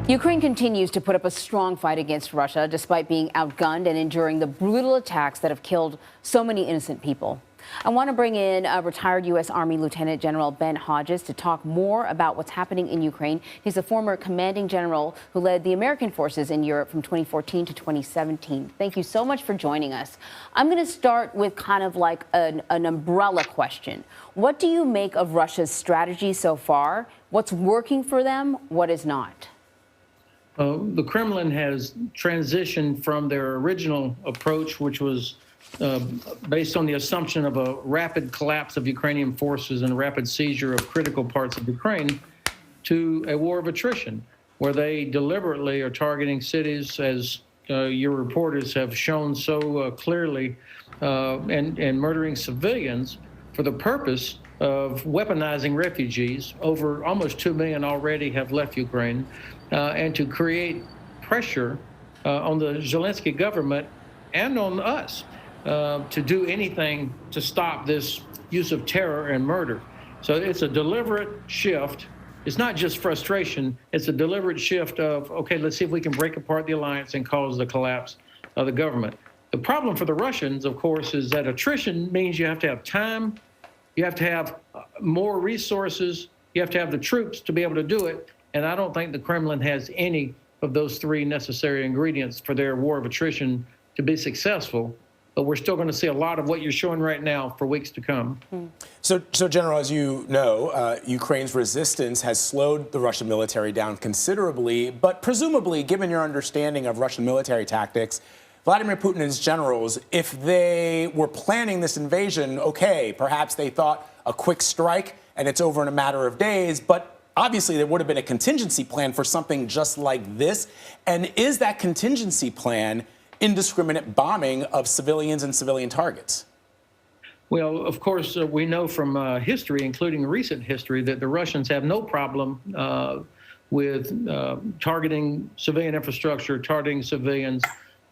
Ukraine continues to put up a strong fight against Russia, despite being outgunned and enduring the brutal attacks that have killed so many innocent people. I want to bring in retired U.S. Army Lieutenant General Ben Hodges to talk more about what's happening in Ukraine. He's a former commanding general who led the American forces in Europe from 2014 to 2017. Thank you so much for joining us. I'm going to start with kind of like an umbrella question. What do you make of Russia's strategy so far? What's working for them? What is not? The Kremlin has transitioned from their original approach, which was based on the assumption of a rapid collapse of Ukrainian forces and a rapid seizure of critical parts of Ukraine, to a war of attrition, where they deliberately are targeting cities, as your reporters have shown so clearly, and murdering civilians for the purpose of weaponizing refugees. Over almost 2 million already have left Ukraine, and to create pressure on the Zelensky government and on us to do anything to stop this use of terror and murder. So it's a deliberate shift. It's not just frustration. It's a deliberate shift of, okay, let's see if we can break apart the alliance and cause the collapse of the government. The problem for the Russians, of course, is that attrition means you have to have time, you have to have more resources, you have to have the troops to be able to do it. And I don't think the Kremlin has any of those three necessary ingredients for their war of attrition to be successful. But we're still going to see a lot of what you're showing right now for weeks to come. So General, as you know, Ukraine's resistance has slowed the Russian military down considerably. But presumably, given your understanding of Russian military tactics, Vladimir Putin and his generals, if they were planning this invasion, okay, perhaps they thought a quick strike and it's over in a matter of days. But obviously, there would have been a contingency plan for something just like this. And is that contingency plan indiscriminate bombing of civilians and civilian targets? Well, of course, we know from history, including recent history, that the Russians have no problem with targeting civilian infrastructure, targeting civilians.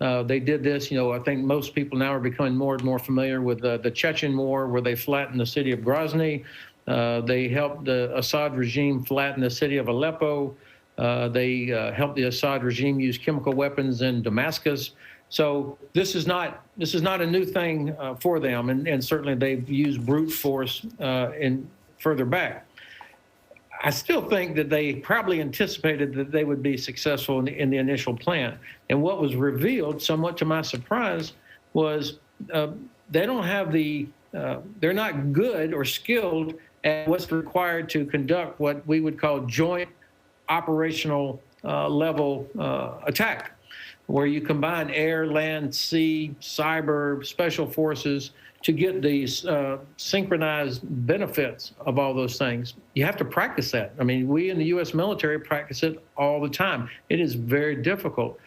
They did this, I think most people now are becoming more and more familiar with the Chechen War, where they flattened the city of Grozny. They helped the Assad regime flatten the city of Aleppo. They helped the Assad regime use chemical weapons in Damascus. So this is not a new thing for them, and certainly they've used brute force in further back. I still think that they probably anticipated that they would be successful in the initial plan. And what was revealed, somewhat to my surprise, was they don't have they're not good or skilled at what's required to conduct what we would call joint operational level attack, where you combine air, land, sea, cyber, special forces to get these synchronized benefits of all those things. You have to practice that. I mean, we in the U.S. military practice it all the time. It is very difficult.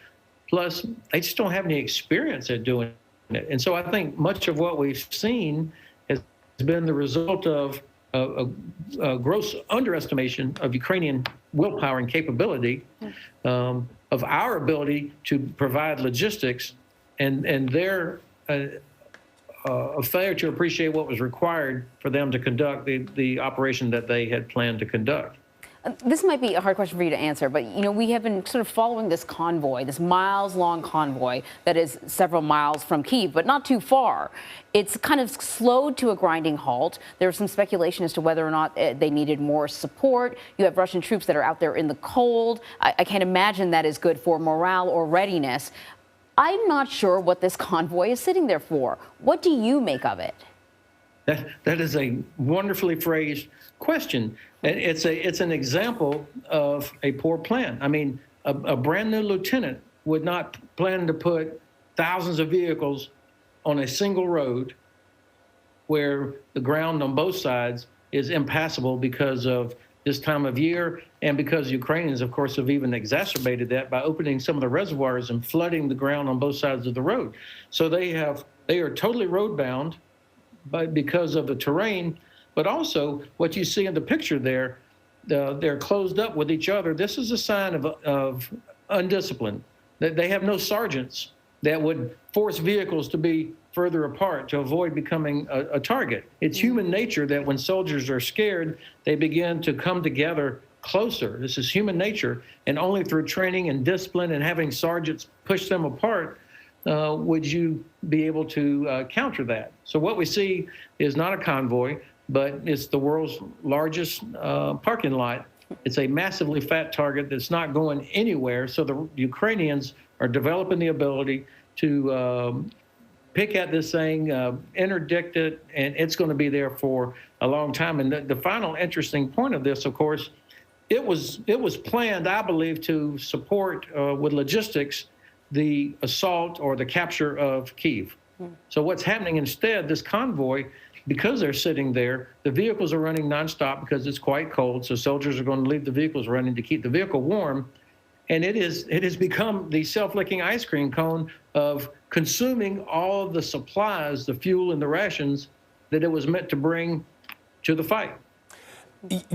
Plus, they just don't have any experience at doing it. And so I think much of what we've seen has been the result of a gross underestimation of Ukrainian willpower and capability, of our ability to provide logistics, and their a failure to appreciate what was required for them to conduct the operation that they had planned to conduct. This might be a hard question for you to answer, but we have been sort of following this convoy, this miles-long convoy that is several miles from Kyiv, but not too far. It's kind of slowed to a grinding halt. There's some speculation as to whether or not they needed more support. You have Russian troops that are out there in the cold. I can't imagine that is good for morale or readiness. I'm not sure what this convoy is sitting there for. What do you make of it? That is a wonderfully phrased question. It's an example of a poor plan. I mean, a brand new lieutenant would not plan to put thousands of vehicles on a single road where the ground on both sides is impassable because of this time of year, and because Ukrainians, of course, have even exacerbated that by opening some of the reservoirs and flooding the ground on both sides of the road. So they are totally road bound, but because of the terrain. But also, what you see in the picture there, they're closed up with each other. This is a sign of undiscipline. They have no sergeants that would force vehicles to be further apart to avoid becoming a target. It's human nature that when soldiers are scared, they begin to come together closer. This is human nature, and only through training and discipline and having sergeants push them apart would you be able to counter that. So what we see is not a convoy, but it's the world's largest parking lot. It's a massively fat target that's not going anywhere. So the Ukrainians are developing the ability to pick at this thing, interdict it, and it's going to be there for a long time. And the final interesting point of this, of course, it was planned, I believe, to support with logistics the assault or the capture of Kyiv. So what's happening instead, this convoy, because they're sitting there, the vehicles are running nonstop because it's quite cold. So soldiers are going to leave the vehicles running to keep the vehicle warm. And it has become the self-licking ice cream cone of consuming all of the supplies, the fuel and the rations that it was meant to bring to the fight.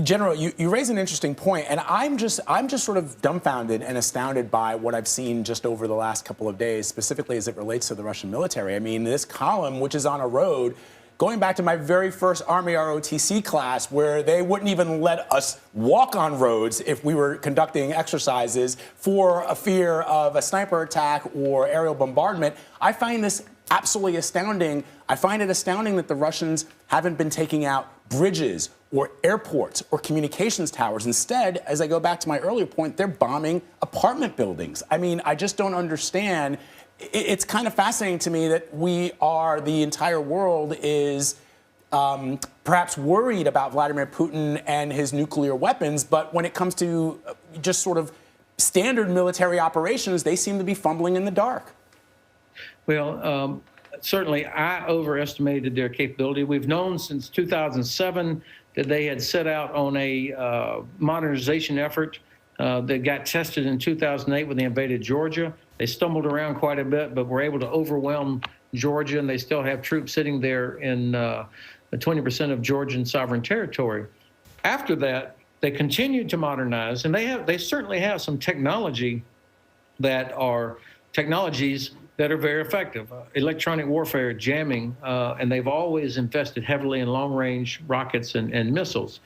General, you raise an interesting point, and I'm just sort of dumbfounded and astounded by what I've seen just over the last couple of days, specifically as it relates to the Russian military. I mean, this column, which is on a road, going back to my very first Army ROTC class, where they wouldn't even let us walk on roads if we were conducting exercises for a fear of a sniper attack or aerial bombardment. I find this absolutely astounding. I find it astounding that the Russians haven't been taking out bridges or airports or communications towers. Instead, as I go back to my earlier point, they're bombing apartment buildings. I mean, I just don't understand. It's kind of fascinating to me that the entire world is perhaps worried about Vladimir Putin and his nuclear weapons, but when it comes to just sort of standard military operations, they seem to be fumbling in the dark. Well, certainly I overestimated their capability. We've known since 2007 that they had set out on a modernization effort that got tested in 2008 when they invaded Georgia. They stumbled around quite a bit, but were able to overwhelm Georgia, and they still have troops sitting there in 20% of Georgian sovereign territory. After that, they continued to modernize, and they certainly have some technologies that are very effective. Electronic warfare, jamming, and they've always invested heavily in long-range rockets and missiles.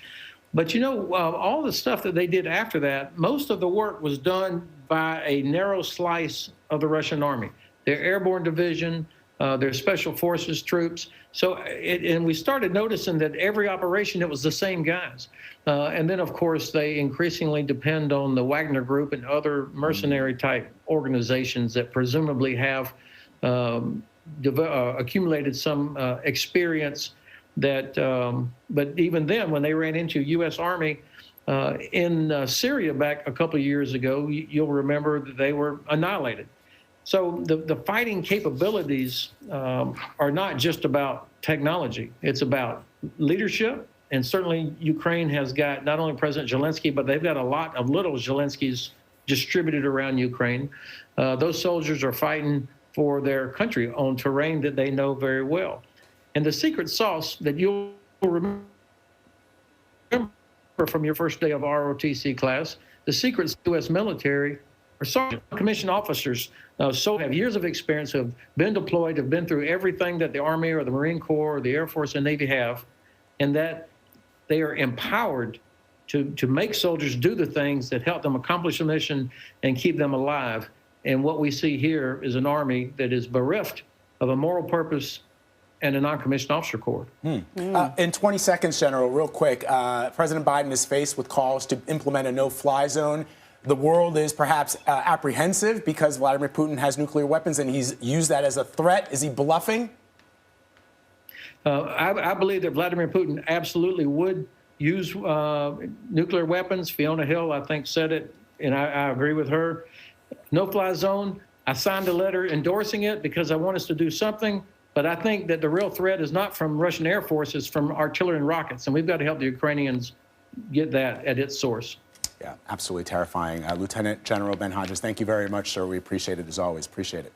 But you know, all the stuff that they did after that, most of the work was done by a narrow slice of the Russian army. Their airborne division, their special forces troops. So, and we started noticing that every operation, it was the same guys. And then, of course, they increasingly depend on the Wagner Group and other mercenary-type organizations that presumably have accumulated some experience that, but even then, when they ran into U.S. Army in Syria back a couple of years ago, you'll remember that they were annihilated. So the fighting capabilities are not just about technology. It's about leadership. And certainly Ukraine has got not only President Zelensky, but they've got a lot of little Zelenskys distributed around Ukraine. Those soldiers are fighting for their country on terrain that they know very well. And the secret sauce that you'll remember from your first day of ROTC class, the secret U.S. military are sergeant commissioned officers, so have years of experience, have been deployed, have been through everything that the Army or the Marine Corps or the Air Force and Navy have, and that they are empowered to make soldiers do the things that help them accomplish a mission and keep them alive. And what we see here is an Army that is bereft of a moral purpose and a non-commissioned officer corps. In 20 seconds, General, real quick, President Biden is faced with calls to implement a no-fly zone. The world is perhaps apprehensive because Vladimir Putin has nuclear weapons and he's used that as a threat. Is he bluffing? I believe that Vladimir Putin absolutely would use nuclear weapons. Fiona Hill, I think, said it, and I agree with her. No-fly zone, I signed a letter endorsing it because I want us to do something. But I think that the real threat is not from Russian Air Force, it's from artillery and rockets. And we've got to help the Ukrainians get that at its source. Yeah, absolutely terrifying. Lieutenant General Ben Hodges, thank you very much, sir. We appreciate it as always. Appreciate it.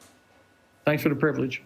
Thanks for the privilege.